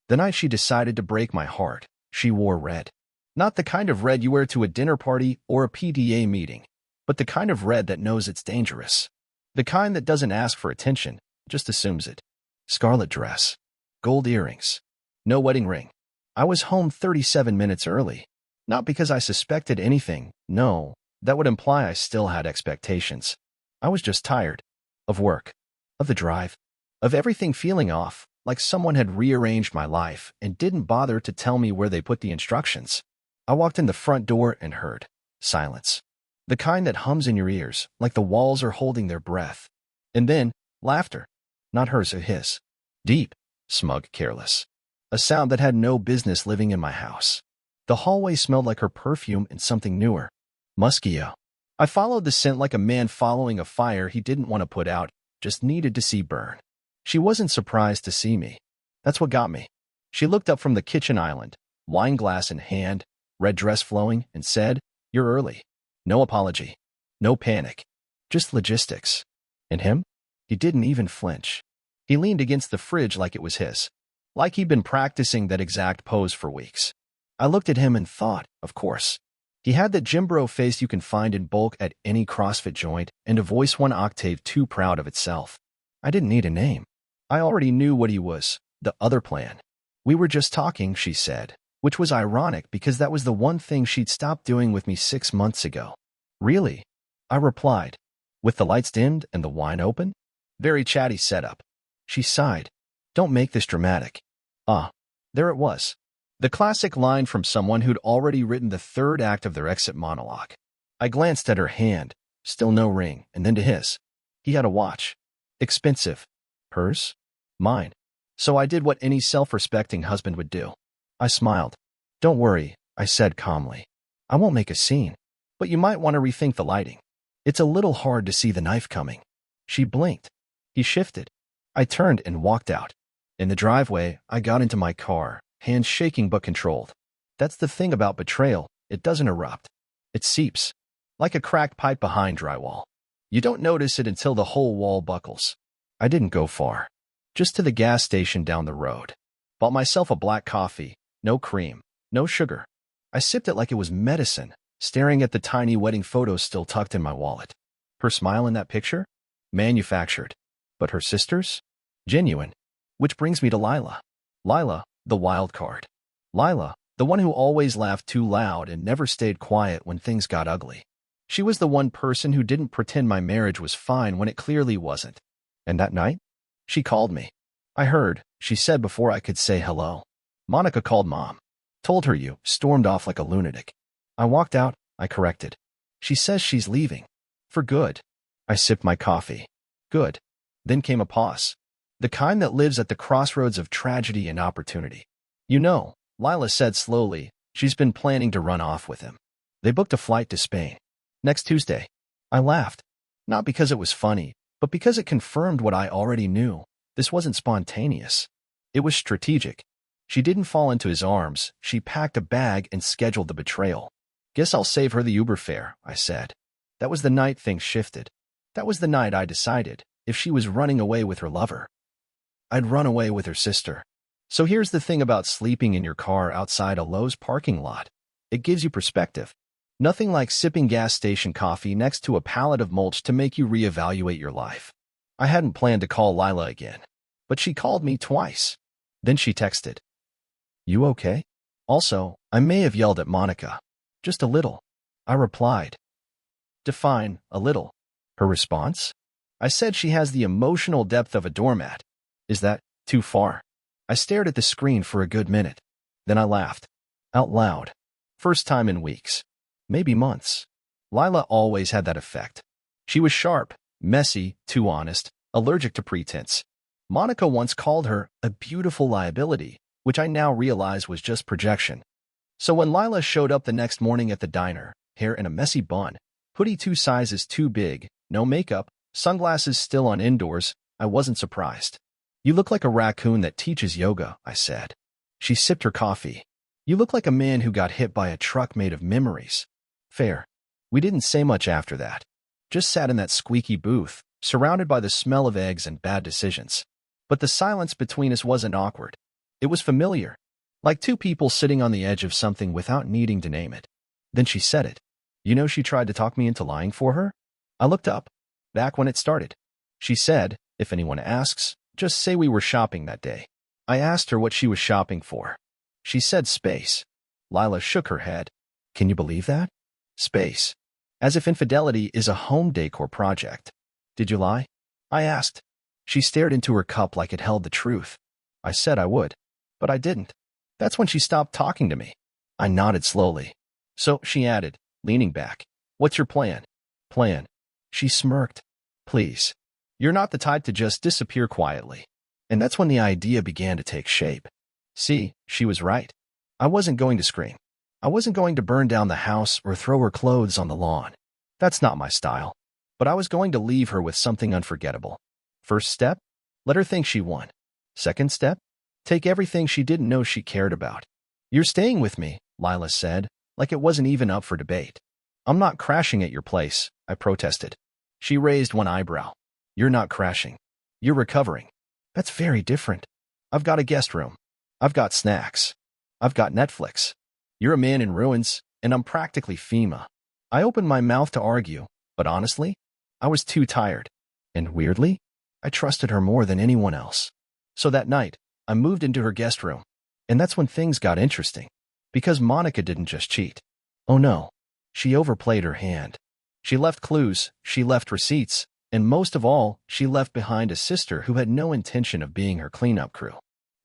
The night she decided to break my heart, she wore red. Not the kind of red you wear to a dinner party or a PTA meeting, but the kind of red that knows it's dangerous. The kind that doesn't ask for attention, just assumes it. Scarlet dress. Gold earrings. No wedding ring. I was home 37 minutes early. Not because I suspected anything, no, that would imply I still had expectations. I was just tired. Of work. Of the drive. Of everything feeling off, like someone had rearranged my life and didn't bother to tell me where they put the instructions. I walked in the front door and heard silence. The kind that hums in your ears, like the walls are holding their breath. And then, laughter. Not hers or his. Deep, smug, careless. A sound that had no business living in my house. The hallway smelled like her perfume and something newer. Muskio. I followed the scent like a man following a fire he didn't want to put out, just needed to see burn. She wasn't surprised to see me. That's what got me. She looked up from the kitchen island, wine glass in hand, red dress flowing, and said, "You're early." No apology. No panic. Just logistics. And him? He didn't even flinch. He leaned against the fridge like it was his. Like he'd been practicing that exact pose for weeks. I looked at him and thought, of course. He had that gym bro face you can find in bulk at any CrossFit joint and a voice 1 octave too proud of itself. I didn't need a name. I already knew what he was, the other plan. We were just talking, she said, which was ironic because that was the one thing she'd stopped doing with me 6 months ago. Really? I replied. With the lights dimmed and the wine open? Very chatty setup. She sighed. Don't make this dramatic. There it was. The classic line from someone who'd already written the third act of their exit monologue. I glanced at her hand, still no ring, and then to his. He had a watch. Expensive. Hers? Mine. So I did what any self-respecting husband would do. I smiled. Don't worry, I said calmly. I won't make a scene. But you might want to rethink the lighting. It's a little hard to see the knife coming. She blinked. He shifted. I turned and walked out. In the driveway, I got into my car, hands shaking but controlled. That's the thing about betrayal, it doesn't erupt. It seeps. Like a cracked pipe behind drywall. You don't notice it until the whole wall buckles. I didn't go far. Just to the gas station down the road. Bought myself a black coffee, no cream, no sugar. I sipped it like it was medicine, staring at the tiny wedding photos still tucked in my wallet. Her smile in that picture? Manufactured. But her sister's? Genuine. Which brings me to Lila. Lila, the wild card. Lila, the one who always laughed too loud and never stayed quiet when things got ugly. She was the one person who didn't pretend my marriage was fine when it clearly wasn't. And that night, she called me. I heard, she said before I could say hello. Monica called Mom. Told her you, stormed off like a lunatic. I walked out, I corrected. She says she's leaving. For good. I sipped my coffee. Good. Then came a pause. The kind that lives at the crossroads of tragedy and opportunity. You know, Lila said slowly, she's been planning to run off with him. They booked a flight to Spain. Next Tuesday. I laughed. Not because it was funny, but because it confirmed what I already knew. This wasn't spontaneous. It was strategic. She didn't fall into his arms. She packed a bag and scheduled the betrayal. Guess I'll save her the Uber fare, I said. That was the night things shifted. That was the night I decided, if she was running away with her lover, I'd run away with her sister. So here's the thing about sleeping in your car outside a Lowe's parking lot. It gives you perspective. Nothing like sipping gas station coffee next to a pallet of mulch to make you reevaluate your life. I hadn't planned to call Lila again, but she called me twice. Then she texted. You okay? Also, I may have yelled at Monica. Just a little. I replied. Define a little. Her response? I said she has the emotional depth of a doormat. Is that too far? I stared at the screen for a good minute. Then I laughed. Out loud. First time in weeks. Maybe months. Lila always had that effect. She was sharp, messy, too honest, allergic to pretense. Monica once called her a beautiful liability, which I now realize was just projection. So when Lila showed up the next morning at the diner, hair in a messy bun, hoodie 2 sizes too big, no makeup, sunglasses still on indoors, I wasn't surprised. You look like a raccoon that teaches yoga, I said. She sipped her coffee. You look like a man who got hit by a truck made of memories. Fair. We didn't say much after that. Just sat in that squeaky booth, surrounded by the smell of eggs and bad decisions. But the silence between us wasn't awkward. It was familiar, like two people sitting on the edge of something without needing to name it. Then she said it. You know, she tried to talk me into lying for her? I looked up, back when it started. She said, if anyone asks, just say we were shopping that day. I asked her what she was shopping for. She said space. Lila shook her head. Can you believe that? Space. As if infidelity is a home decor project. Did you lie? I asked. She stared into her cup like it held the truth. I said I would, but I didn't. That's when she stopped talking to me. I nodded slowly. So, she added, leaning back, what's your plan? Plan. She smirked. Please. You're not the type to just disappear quietly. And that's when the idea began to take shape. See, she was right. I wasn't going to scream. I wasn't going to burn down the house or throw her clothes on the lawn. That's not my style. But I was going to leave her with something unforgettable. First step? Let her think she won. Second step? Take everything she didn't know she cared about. You're staying with me, Lila said, like it wasn't even up for debate. I'm not crashing at your place, I protested. She raised one eyebrow. You're not crashing. You're recovering. That's very different. I've got a guest room. I've got snacks. I've got Netflix. You're a man in ruins, and I'm practically FEMA. I opened my mouth to argue, but honestly, I was too tired. And weirdly, I trusted her more than anyone else. So that night, I moved into her guest room. And that's when things got interesting. Because Monica didn't just cheat. Oh no. She overplayed her hand. She left clues, she left receipts, and most of all, she left behind a sister who had no intention of being her cleanup crew.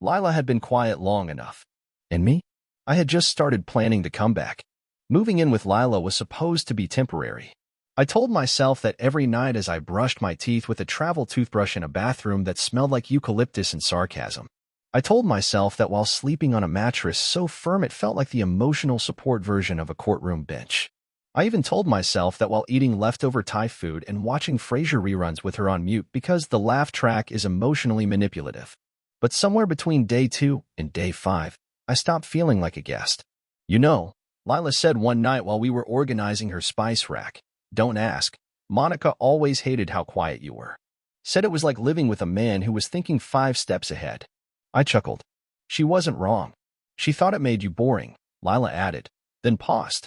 Lila had been quiet long enough. And me? I had just started planning the comeback. Moving in with Lila was supposed to be temporary. I told myself that every night as I brushed my teeth with a travel toothbrush in a bathroom that smelled like eucalyptus and sarcasm. I told myself that while sleeping on a mattress so firm it felt like the emotional support version of a courtroom bench. I even told myself that while eating leftover Thai food and watching Frasier reruns with her on mute because the laugh track is emotionally manipulative. But somewhere between day 2 and day 5, I stopped feeling like a guest. You know, Lila said one night while we were organizing her spice rack, don't ask. Monica always hated how quiet you were. Said it was like living with a man who was thinking 5 steps ahead. I chuckled. She wasn't wrong. She thought it made you boring, Lila added, then paused.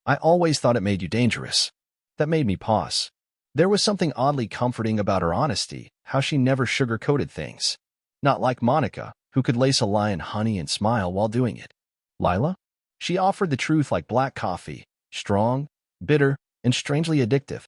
I always thought it made you dangerous. That made me pause. There was something oddly comforting about her honesty, how she never sugar-coated things. Not like Monica, who could lace a lie in honey and smile while doing it. Lila? She offered the truth like black coffee, strong, bitter, and strangely addictive.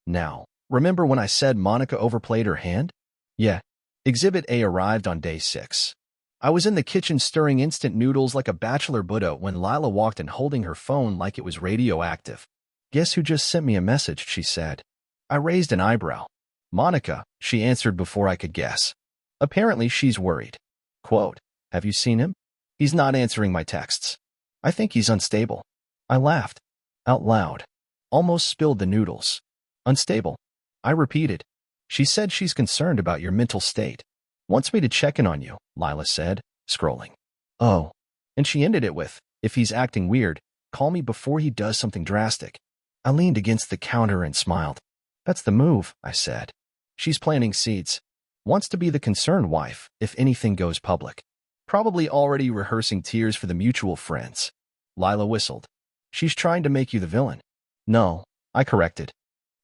Now, remember when I said Monica overplayed her hand? Yeah. Exhibit A arrived on day 6. I was in the kitchen stirring instant noodles like a bachelor Buddha when Lila walked in holding her phone like it was radioactive. Guess who just sent me a message, she said. I raised an eyebrow. Monica, she answered before I could guess. Apparently she's worried. Quote, have you seen him? He's not answering my texts. I think he's unstable. I laughed. Out loud. Almost spilled the noodles. Unstable. I repeated. She said she's concerned about your mental state. Wants me to check in on you, Lila said, scrolling. Oh. And she ended it with, if he's acting weird, call me before he does something drastic. I leaned against the counter and smiled. That's the move, I said. She's planting seeds. Wants to be the concerned wife if anything goes public. Probably already rehearsing tears for the mutual friends. Lila whistled. She's trying to make you the villain. No, I corrected.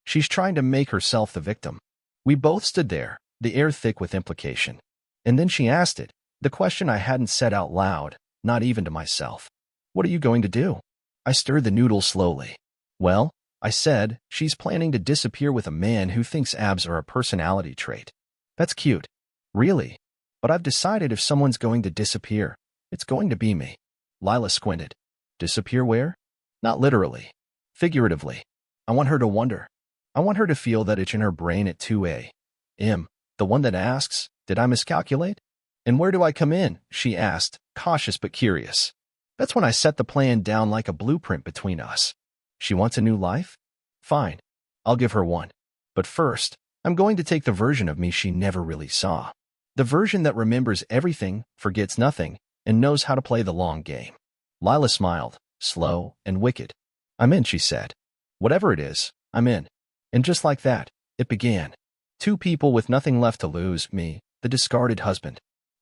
She's trying to make herself the victim. We both stood there, the air thick with implication. And then she asked it, the question I hadn't said out loud, not even to myself. What are you going to do? I stirred the noodles slowly. Well, I said, she's planning to disappear with a man who thinks abs are a personality trait. That's cute. Really? But I've decided if someone's going to disappear, it's going to be me. Lila squinted. Disappear where? Not literally. Figuratively. I want her to wonder. I want her to feel that itch in her brain at 2 a.m. The one that asks, did I miscalculate? And where do I come in? She asked, cautious but curious. That's when I set the plan down like a blueprint between us. She wants a new life? Fine. I'll give her one. But first, I'm going to take the version of me she never really saw. The version that remembers everything, forgets nothing, and knows how to play the long game. Lila smiled, slow and wicked. I'm in, she said. Whatever it is, I'm in. And just like that, it began. 2 people with nothing left to lose, me, the discarded husband.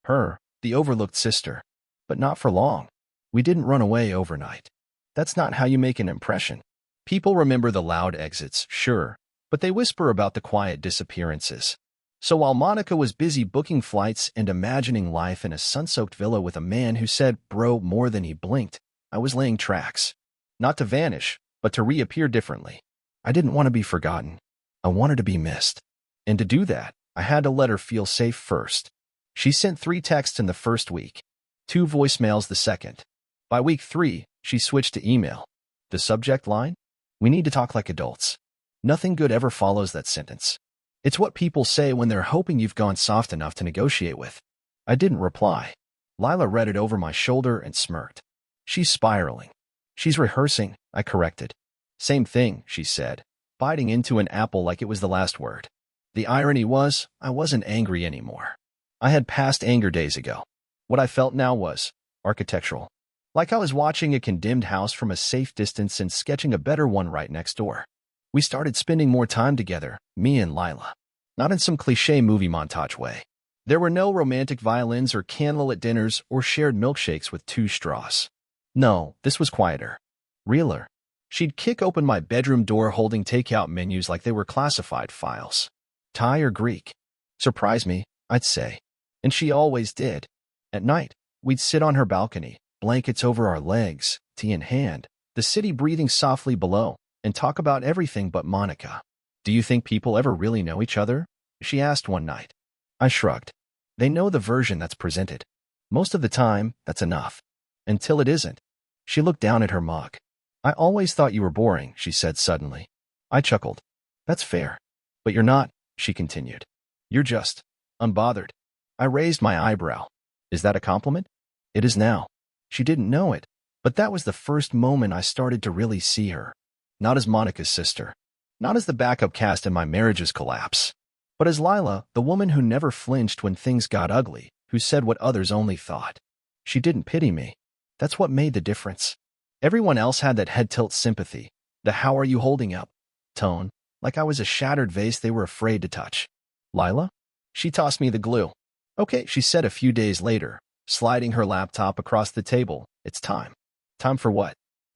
Her, the overlooked sister. But not for long. We didn't run away overnight. That's not how you make an impression. People remember the loud exits, sure, but they whisper about the quiet disappearances. So while Monica was busy booking flights and imagining life in a sun-soaked villa with a man who said bro more than he blinked, I was laying tracks. Not to vanish, but to reappear differently. I didn't want to be forgotten. I wanted to be missed. And to do that, I had to let her feel safe first. She sent 3 texts in the first week, 2 voicemails the second. By week 3, she switched to email. The subject line? We need to talk like adults. Nothing good ever follows that sentence. It's what people say when they're hoping you've gone soft enough to negotiate with. I didn't reply. Lila read it over my shoulder and smirked. She's spiraling. She's rehearsing, I corrected. Same thing, she said, biting into an apple like it was the last word. The irony was, I wasn't angry anymore. I had passed anger days ago. What I felt now was architectural. Like I was watching a condemned house from a safe distance and sketching a better one right next door. We started spending more time together, me and Lila. Not in some cliché movie montage way. There were no romantic violins or candlelit dinners or shared milkshakes with 2 straws. No, this was quieter. Realer. She'd kick open my bedroom door holding takeout menus like they were classified files. Thai or Greek? Surprise me, I'd say. And she always did. At night, we'd sit on her balcony, blankets over our legs, tea in hand, the city breathing softly below, and talk about everything but Monica. Do you think people ever really know each other? She asked one night. I shrugged. They know the version that's presented. Most of the time, that's enough. Until it isn't. She looked down at her mug. I always thought you were boring, she said suddenly. I chuckled. That's fair. But you're not, she continued. You're just unbothered. I raised my eyebrow. Is that a compliment? It is now. She didn't know it, but that was the first moment I started to really see her. Not as Monica's sister. Not as the backup cast in my marriage's collapse. But as Lila, the woman who never flinched when things got ugly, who said what others only thought. She didn't pity me. That's what made the difference. Everyone else had that head-tilt sympathy, the how are you holding up tone, like I was a shattered vase they were afraid to touch. Lila? She tossed me the glue. Okay, she said a few days later, sliding her laptop across the table. It's time. Time for what?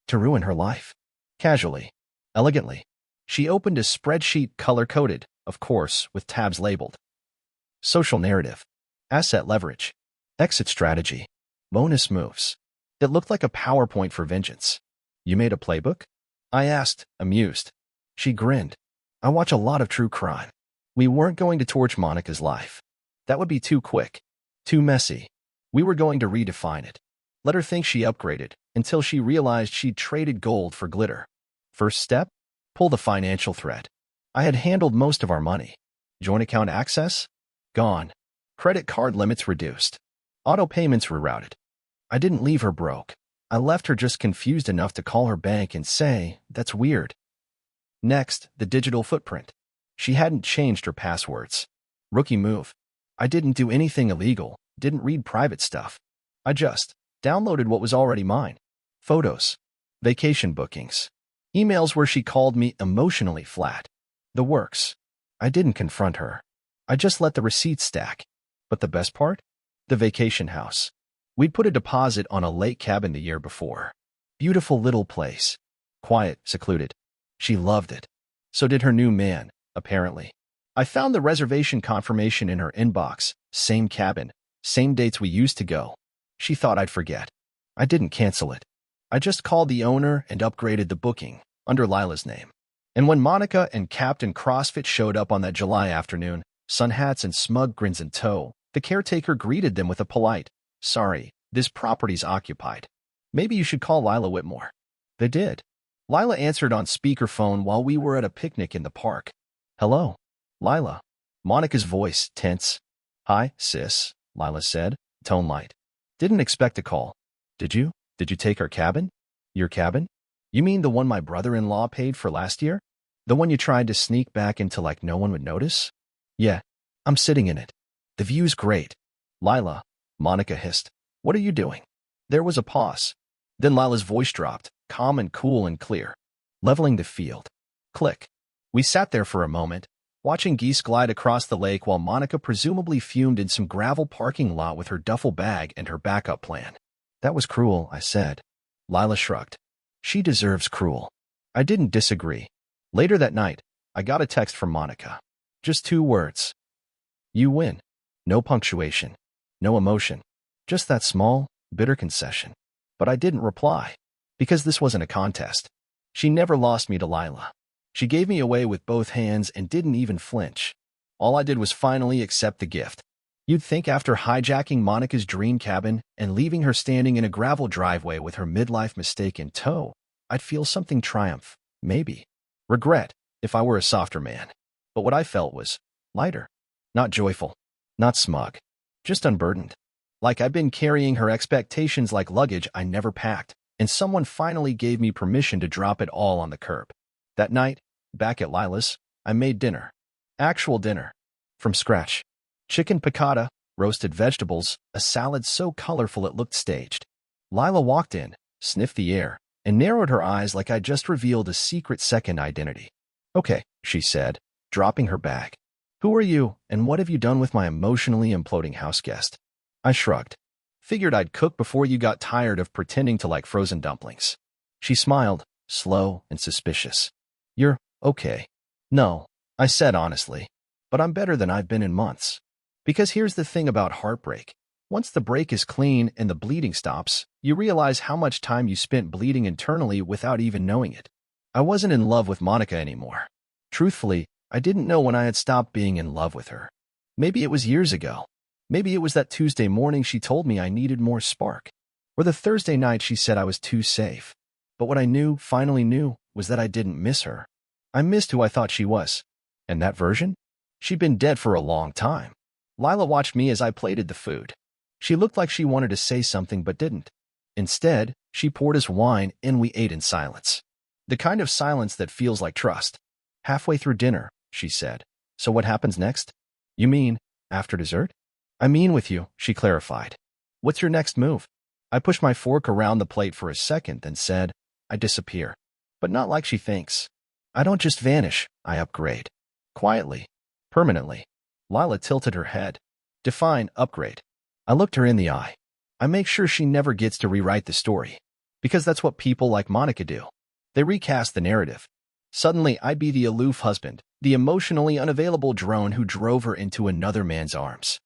To ruin her life. Casually. Elegantly. She opened a spreadsheet color-coded, of course, with tabs labeled. Social narrative. Asset leverage. Exit strategy. Bonus moves. It looked like a PowerPoint for vengeance. You made a playbook? I asked, amused. She grinned. I watch a lot of true crime. We weren't going to torch Monica's life. That would be too quick. Too messy. We were going to redefine it. Let her think she upgraded, until she realized she'd traded gold for glitter. First step? Pull the financial thread. I had handled most of our money. Joint account access? Gone. Credit card limits reduced. Auto payments rerouted. I didn't leave her broke. I left her just confused enough to call her bank and say, that's weird. Next, the digital footprint. She hadn't changed her passwords. Rookie move. I didn't do anything illegal, didn't read private stuff. I just downloaded what was already mine. Photos. Vacation bookings. Emails where she called me emotionally flat. The works. I didn't confront her. I just let the receipts stack. But the best part? The vacation house. We'd put a deposit on a lake cabin the year before. Beautiful little place. Quiet, secluded. She loved it. So did her new man, apparently. I found the reservation confirmation in her inbox. Same cabin. Same dates we used to go. She thought I'd forget. I didn't cancel it. I just called the owner and upgraded the booking, under Lila's name. And when Monica and Captain CrossFit showed up on that July afternoon, sun hats and smug grins in tow, the caretaker greeted them with a polite, sorry, this property's occupied. Maybe you should call Lila Whitmore. They did. Lila answered on speakerphone while we were at a picnic in the park. Hello, Lila. Monica's voice tense. Hi, sis, Lila said, tone light. Didn't expect a call. Did you? Did you take our cabin? Your cabin? You mean the one my brother-in-law paid for last year? The one you tried to sneak back into like no one would notice? Yeah, I'm sitting in it. The view's great. Lila, Monica hissed. What are you doing? There was a pause. Then Lila's voice dropped, calm and cool and clear. Leveling the field. Click. We sat there for a moment, watching geese glide across the lake while Monica presumably fumed in some gravel parking lot with her duffel bag and her backup plan. That was cruel, I said. Lila shrugged. She deserves cruel. I didn't disagree. Later that night, I got a text from Monica. Just 2 words. You win. No punctuation. No emotion. Just that small, bitter concession. But I didn't reply. Because this wasn't a contest. She never lost me to Lila. She gave me away with both hands and didn't even flinch. All I did was finally accept the gift. You'd think after hijacking Monica's dream cabin and leaving her standing in a gravel driveway with her midlife mistake in tow, I'd feel something triumph, maybe. Regret, if I were a softer man. But what I felt was lighter. Not joyful. Not smug. Just unburdened. Like I'd been carrying her expectations like luggage I never packed, and someone finally gave me permission to drop it all on the curb. That night, back at Lila's, I made dinner. Actual dinner. From scratch. Chicken piccata, roasted vegetables, a salad so colorful it looked staged. Lila walked in, sniffed the air, and narrowed her eyes like I'd just revealed a secret second identity. Okay, she said, dropping her bag. Who are you, and what have you done with my emotionally imploding houseguest? I shrugged. Figured I'd cook before you got tired of pretending to like frozen dumplings. She smiled, slow and suspicious. You're okay. No, I said honestly, but I'm better than I've been in months. Because here's the thing about heartbreak. Once the break is clean and the bleeding stops, you realize how much time you spent bleeding internally without even knowing it. I wasn't in love with Monica anymore. Truthfully, I didn't know when I had stopped being in love with her. Maybe it was years ago. Maybe it was that Tuesday morning she told me I needed more spark. Or the Thursday night she said I was too safe. But what I finally knew, was that I didn't miss her. I missed who I thought she was. And that version? She'd been dead for a long time. Lila watched me as I plated the food. She looked like she wanted to say something but didn't. Instead, she poured us wine and we ate in silence. The kind of silence that feels like trust. Halfway through dinner, she said, "So what happens next?" "You mean, after dessert?" "I mean with you," she clarified. "What's your next move?" I pushed my fork around the plate for a second, then said, "I disappear." But not like she thinks. I don't just vanish, I upgrade. Quietly. Permanently. Lila tilted her head. Define upgrade. I looked her in the eye. I make sure she never gets to rewrite the story. Because that's what people like Monica do. They recast the narrative. Suddenly, I'd be the aloof husband, the emotionally unavailable drone who drove her into another man's arms.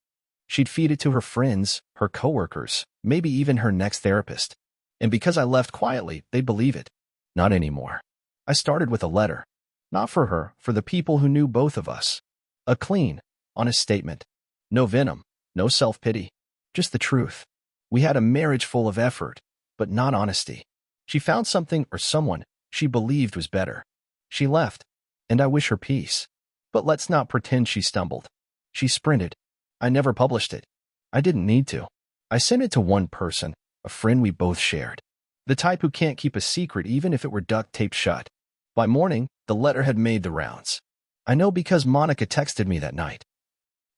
She'd feed it to her friends, her coworkers, maybe even her next therapist. And because I left quietly, they'd believe it. Not anymore. I started with a letter. Not for her, for the people who knew both of us. A clean, honest statement. No venom, no self-pity. Just the truth. We had a marriage full of effort, but not honesty. She found something or someone she believed was better. She left, and I wish her peace. But let's not pretend she stumbled. She sprinted. I never published it. I didn't need to. I sent it to one person, a friend we both shared. The type who can't keep a secret even if it were duct-taped shut. By morning, the letter had made the rounds. I know because Monica texted me that night.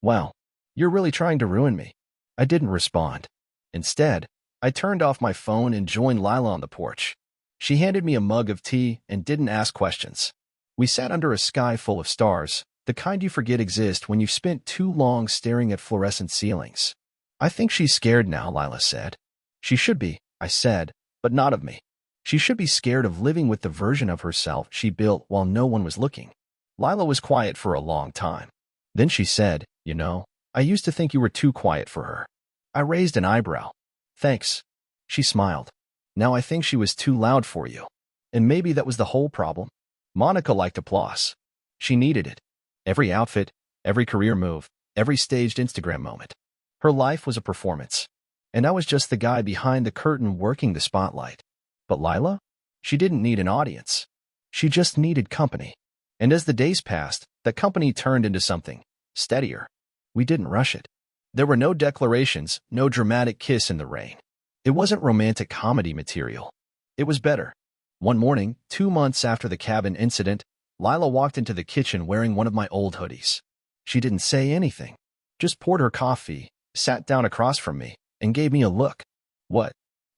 "Wow, you're really trying to ruin me." I didn't respond. Instead, I turned off my phone and joined Lila on the porch. She handed me a mug of tea and didn't ask questions. We sat under a sky full of stars, the kind you forget exist when you've spent too long staring at fluorescent ceilings. "I think she's scared now," Lila said. "She should be," I said, "but not of me. She should be scared of living with the version of herself she built while no one was looking." Lila was quiet for a long time. Then she said, "You know, I used to think you were too quiet for her." I raised an eyebrow. "Thanks." She smiled. "Now I think she was too loud for you." And maybe that was the whole problem. Monica liked applause. She needed it. Every outfit, every career move, every staged Instagram moment. Her life was a performance. And I was just the guy behind the curtain working the spotlight. But Lila? She didn't need an audience. She just needed company. And as the days passed, that company turned into something steadier. We didn't rush it. There were no declarations, no dramatic kiss in the rain. It wasn't romantic comedy material. It was better. One morning, 2 months after the cabin incident, Lila walked into the kitchen wearing one of my old hoodies. She didn't say anything. Just poured her coffee, sat down across from me, and gave me a look. "What?"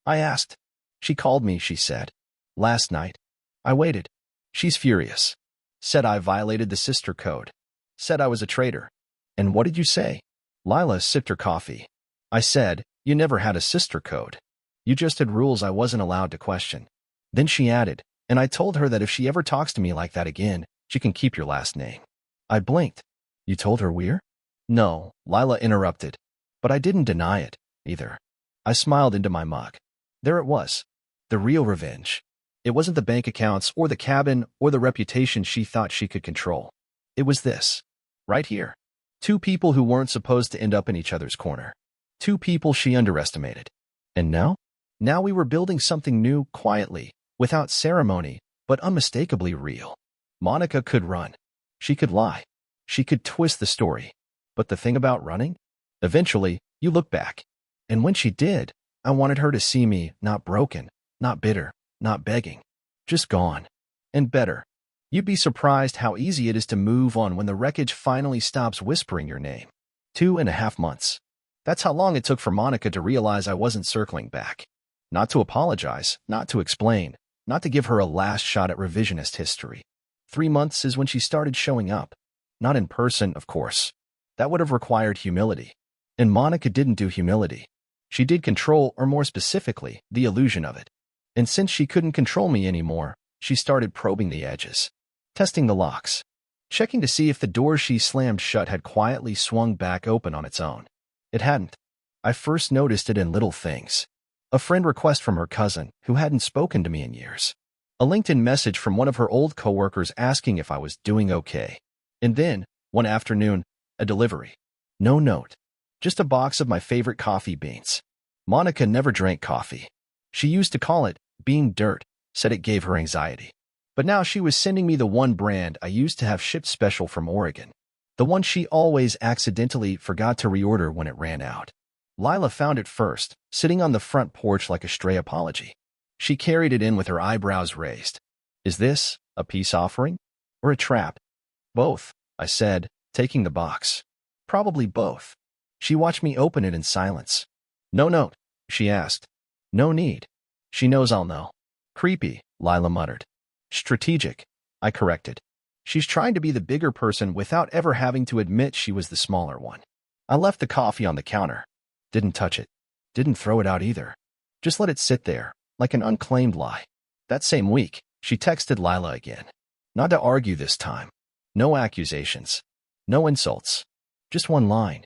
I asked. "She called me," she said. "Last night." I waited. "She's furious." Said I violated the sister code. Said I was a traitor. And what did you say? Lila sipped her coffee. I said, you never had a sister code. You just had rules I wasn't allowed to question. Then she added, and I told her that if she ever talks to me like that again, she can keep your last name. I blinked. You told her we're? No, Lila interrupted. But I didn't deny it, either. I smiled into my mug. There it was. The real revenge. It wasn't the bank accounts or the cabin or the reputation she thought she could control. It was this. Right here. Two people who weren't supposed to end up in each other's corner. Two people she underestimated. And now? Now we were building something new quietly, without ceremony, but unmistakably real. Monica could run. She could lie. She could twist the story. But the thing about running? Eventually, you look back. And when she did, I wanted her to see me not broken, not bitter, not begging. Just gone. And better. You'd be surprised how easy it is to move on when the wreckage finally stops whispering your name. 2.5 months. That's how long it took for Monica to realize I wasn't circling back. Not to apologize, not to explain, not to give her a last shot at revisionist history. 3 months is when she started showing up. Not in person, of course. That would have required humility. And Monica didn't do humility. She did control, or more specifically, the illusion of it. And since she couldn't control me anymore, she started probing the edges. Testing the locks. Checking to see if the door she slammed shut had quietly swung back open on its own. It hadn't. I first noticed it in little things. A friend request from her cousin, who hadn't spoken to me in years. A LinkedIn message from one of her old coworkers asking if I was doing okay. And then, one afternoon, a delivery. No note. Just a box of my favorite coffee beans. Monica never drank coffee. She used to call it bean dirt, said it gave her anxiety. But now she was sending me the one brand I used to have shipped special from Oregon. The one she always accidentally forgot to reorder when it ran out. Lila found it first, sitting on the front porch like a stray apology. She carried it in with her eyebrows raised. Is this a peace offering? Or a trap? Both, I said, taking the box. Probably both. She watched me open it in silence. No note, she asked. No need. She knows I'll know. Creepy, Lila muttered. Strategic, I corrected. She's trying to be the bigger person without ever having to admit she was the smaller one. I left the coffee on the counter. Didn't touch it. Didn't throw it out either. Just let it sit there, like an unclaimed lie. That same week, she texted Lila again. Not to argue this time. No accusations. No insults. Just one line.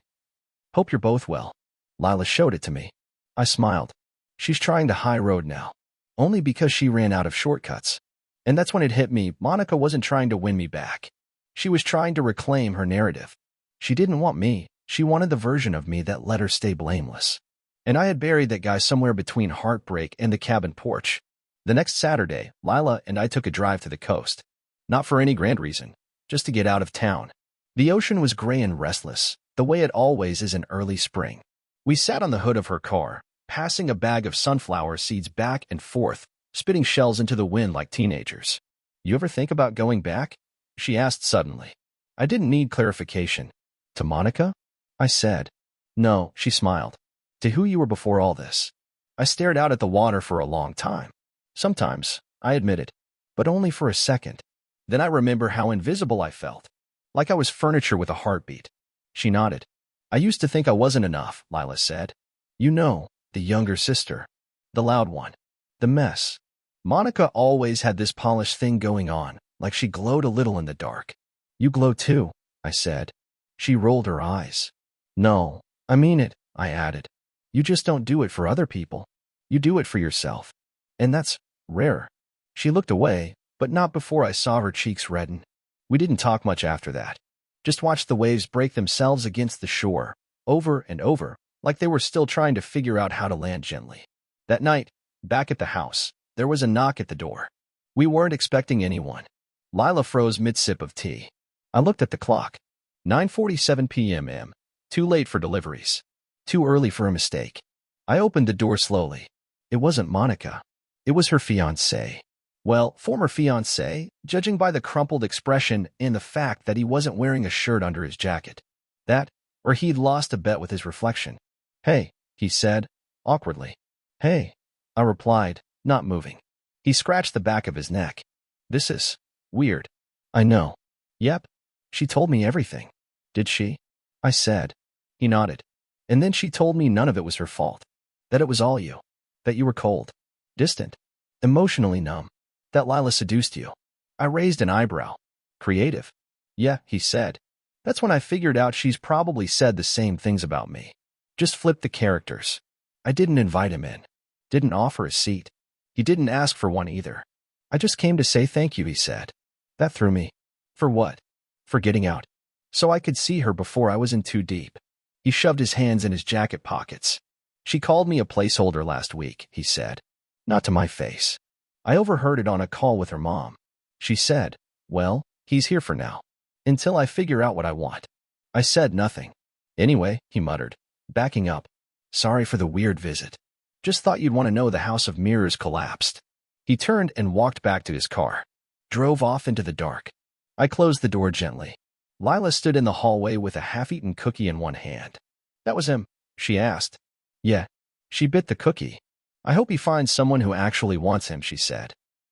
Hope you're both well. Lila showed it to me. I smiled. She's trying the high road now. Only because she ran out of shortcuts. And that's when it hit me, Monica wasn't trying to win me back. She was trying to reclaim her narrative. She didn't want me. She wanted the version of me that let her stay blameless. And I had buried that guy somewhere between heartbreak and the cabin porch. The next Saturday, Lila and I took a drive to the coast. Not for any grand reason, just to get out of town. The ocean was gray and restless, the way it always is in early spring. We sat on the hood of her car, passing a bag of sunflower seeds back and forth, spitting shells into the wind like teenagers. You ever think about going back? She asked suddenly. I didn't need clarification. To Monica? I said. No, she smiled. To who you were before all this. I stared out at the water for a long time. Sometimes, I admitted, but only for a second. Then I remember how invisible I felt. Like I was furniture with a heartbeat. She nodded. I used to think I wasn't enough, Lila said. You know, the younger sister. The loud one. The mess. Monica always had this polished thing going on, like she glowed a little in the dark. You glow too, I said. She rolled her eyes. No, I mean it, I added. You just don't do it for other people. You do it for yourself. And that's rare. She looked away, but not before I saw her cheeks redden. We didn't talk much after that. Just watched the waves break themselves against the shore, over and over, like they were still trying to figure out how to land gently. That night, back at the house, there was a knock at the door. We weren't expecting anyone. Lila froze mid-sip of tea. I looked at the clock. 9:47 p.m. Too late for deliveries. Too early for a mistake. I opened the door slowly. It wasn't Monica. It was her fiancé. Well, former fiancé, judging by the crumpled expression and the fact that he wasn't wearing a shirt under his jacket. That, or he'd lost a bet with his reflection. Hey, he said, awkwardly. Hey, I replied, not moving. He scratched the back of his neck. This is weird. I know. Yep. She told me everything. Did she? I said. He nodded. And then she told me none of it was her fault. That it was all you. That you were cold, distant, emotionally numb. That Lila seduced you. I raised an eyebrow. Creative. Yeah, he said. That's when I figured out she's probably said the same things about me. Just flipped the characters. I didn't invite him in. Didn't offer a seat. He didn't ask for one either. I just came to say thank you, he said. That threw me. For what? For getting out. So I could see her before I was in too deep. He shoved his hands in his jacket pockets. She called me a placeholder last week, he said. Not to my face. I overheard it on a call with her mom. She said, well, he's here for now. Until I figure out what I want. I said nothing. Anyway, he muttered, backing up. Sorry for the weird visit. Just thought you'd want to know the house of mirrors collapsed. He turned and walked back to his car. Drove off into the dark. I closed the door gently. Lila stood in the hallway with a half-eaten cookie in one hand. That was him, she asked. Yeah. She bit the cookie. I hope he finds someone who actually wants him, she said.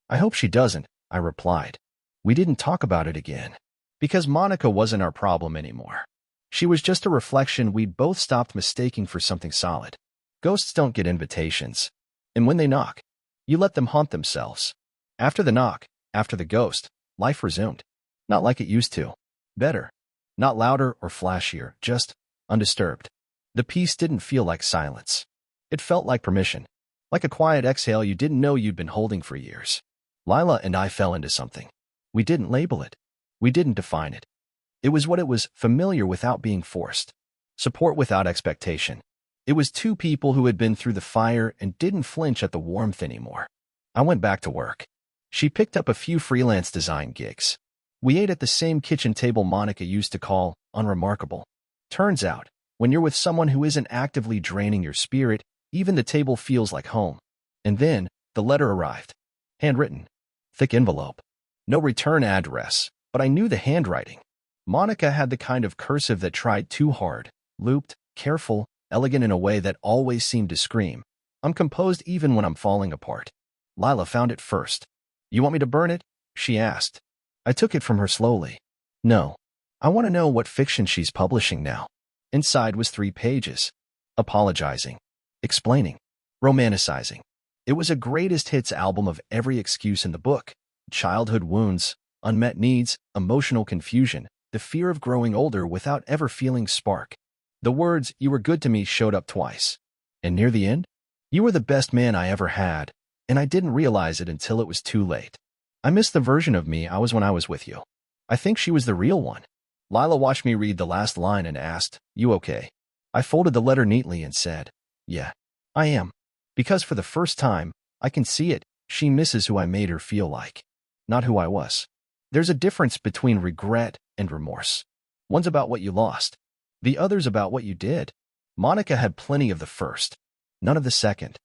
I hope she doesn't, I replied. We didn't talk about it again. Because Monica wasn't our problem anymore. She was just a reflection we'd both stopped mistaking for something solid. Ghosts don't get invitations. And when they knock, you let them haunt themselves. After the knock, after the ghost, life resumed. Not like it used to. Better. Not louder or flashier, just undisturbed. The peace didn't feel like silence. It felt like permission. Like a quiet exhale you didn't know you'd been holding for years. Lila and I fell into something. We didn't label it. We didn't define it. It was what it was, familiar without being forced. Support without expectation. It was two people who had been through the fire and didn't flinch at the warmth anymore. I went back to work. She picked up a few freelance design gigs. We ate at the same kitchen table Monica used to call unremarkable. Turns out, when you're with someone who isn't actively draining your spirit, even the table feels like home. And then, the letter arrived. Handwritten. Thick envelope. No return address, but I knew the handwriting. Monica had the kind of cursive that tried too hard, looped, careful, elegant in a way that always seemed to scream. I'm composed even when I'm falling apart. Lila found it first. You want me to burn it? She asked. I took it from her slowly. No. I want to know what fiction she's publishing now. Inside was 3 pages. Apologizing. Explaining. Romanticizing. It was a greatest hits album of every excuse in the book. Childhood wounds, unmet needs, emotional confusion, the fear of growing older without ever feeling spark. The words, you were good to me, showed up twice. And near the end? You were the best man I ever had, and I didn't realize it until it was too late. I missed the version of me I was when I was with you. I think she was the real one. Lila watched me read the last line and asked, you okay? I folded the letter neatly and said, yeah, I am. Because for the first time, I can see it, she misses who I made her feel like. Not who I was. There's a difference between regret and remorse. One's about what you lost. The other's about what you did. Monica had plenty of the first. None of the second.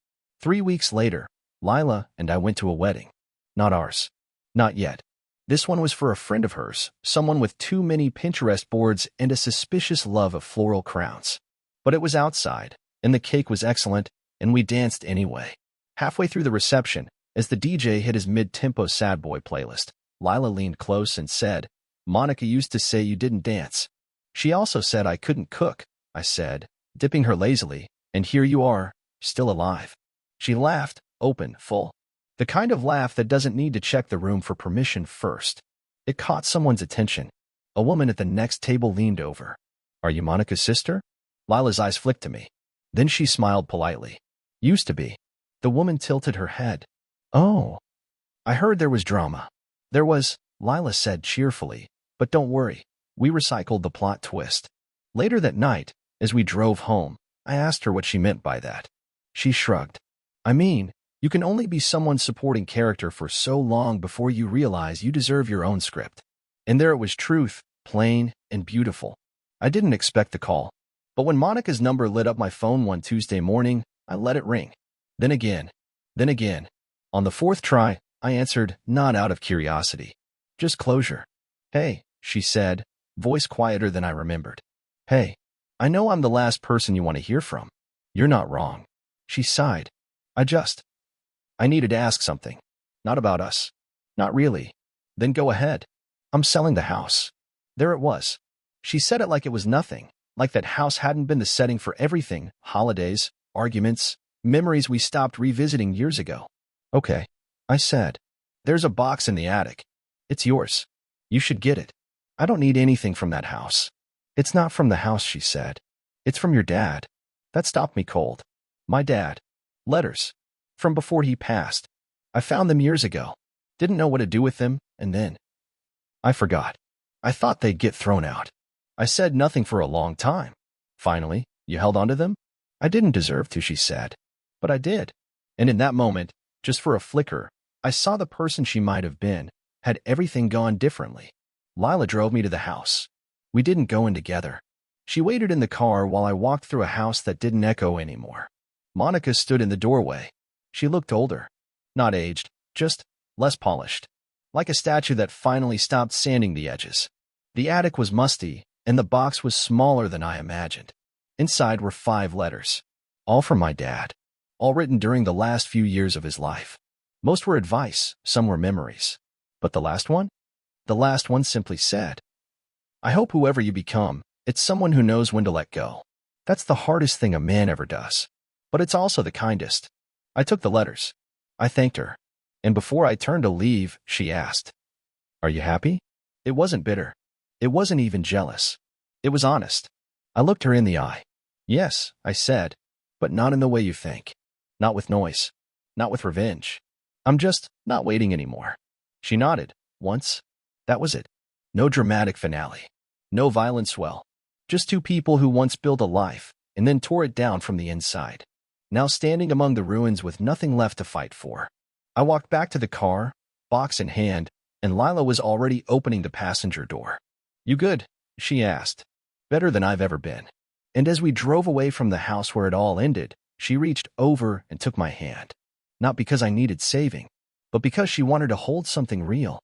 3 weeks later, Lila and I went to a wedding. Not ours. Not yet. This one was for a friend of hers, someone with too many Pinterest boards and a suspicious love of floral crowns. But it was outside, and the cake was excellent, and we danced anyway. Halfway through the reception, as the DJ hit his mid-tempo sad boy playlist, Lila leaned close and said, Monica used to say you didn't dance. She also said I couldn't cook, I said, dipping her lazily, and here you are, still alive. She laughed, open, full. The kind of laugh that doesn't need to check the room for permission first. It caught someone's attention. A woman at the next table leaned over. Are you Monica's sister? Lila's eyes flicked to me. Then she smiled politely. Used to be. The woman tilted her head. Oh. I heard there was drama. There was, Lila said cheerfully, but don't worry. We recycled the plot twist. Later that night, as we drove home, I asked her what she meant by that. She shrugged. I mean, you can only be someone's supporting character for so long before you realize you deserve your own script. And there it was, truth, plain and beautiful. I didn't expect the call. But when Monica's number lit up my phone one Tuesday morning, I let it ring. Then again. Then again. On the 4th try, I answered, not out of curiosity. Just closure. Hey, she said, voice quieter than I remembered. Hey, I know I'm the last person you want to hear from. You're not wrong. She sighed. I needed to ask something. Not about us. Not really. Then go ahead. I'm selling the house. There it was. She said it like it was nothing, like that house hadn't been the setting for everything, holidays, arguments, memories we stopped revisiting years ago. Okay, I said. There's a box in the attic. It's yours. You should get it. I don't need anything from that house. It's not from the house, she said. It's from your dad. That stopped me cold. My dad. Letters. From before he passed. I found them years ago. Didn't know what to do with them, and then I forgot. I thought they'd get thrown out. I said nothing for a long time. Finally, you held onto them? I didn't deserve to, she said. But I did. And in that moment, just for a flicker, I saw the person she might have been, had everything gone differently. Lila drove me to the house. We didn't go in together. She waited in the car while I walked through a house that didn't echo anymore. Monica stood in the doorway. She looked older. Not aged, just less polished. Like a statue that finally stopped sanding the edges. The attic was musty, and the box was smaller than I imagined. Inside were 5 letters. All from my dad. All written during the last few years of his life. Most were advice, some were memories. But the last one? The last one simply said, I hope whoever you become, it's someone who knows when to let go. That's the hardest thing a man ever does. But it's also the kindest. I took the letters. I thanked her. And before I turned to leave, she asked, Are you happy? It wasn't bitter. It wasn't even jealous. It was honest. I looked her in the eye. Yes, I said, but not in the way you think. Not with noise. Not with revenge. I'm just not waiting anymore. She nodded. Once. That was it. No dramatic finale. No violent swell. Just 2 people who once built a life and then tore it down from the inside. Now standing among the ruins with nothing left to fight for. I walked back to the car, box in hand, and Lila was already opening the passenger door. You good? She asked. Better than I've ever been. And as we drove away from the house where it all ended, she reached over and took my hand. Not because I needed saving, but because she wanted to hold something real.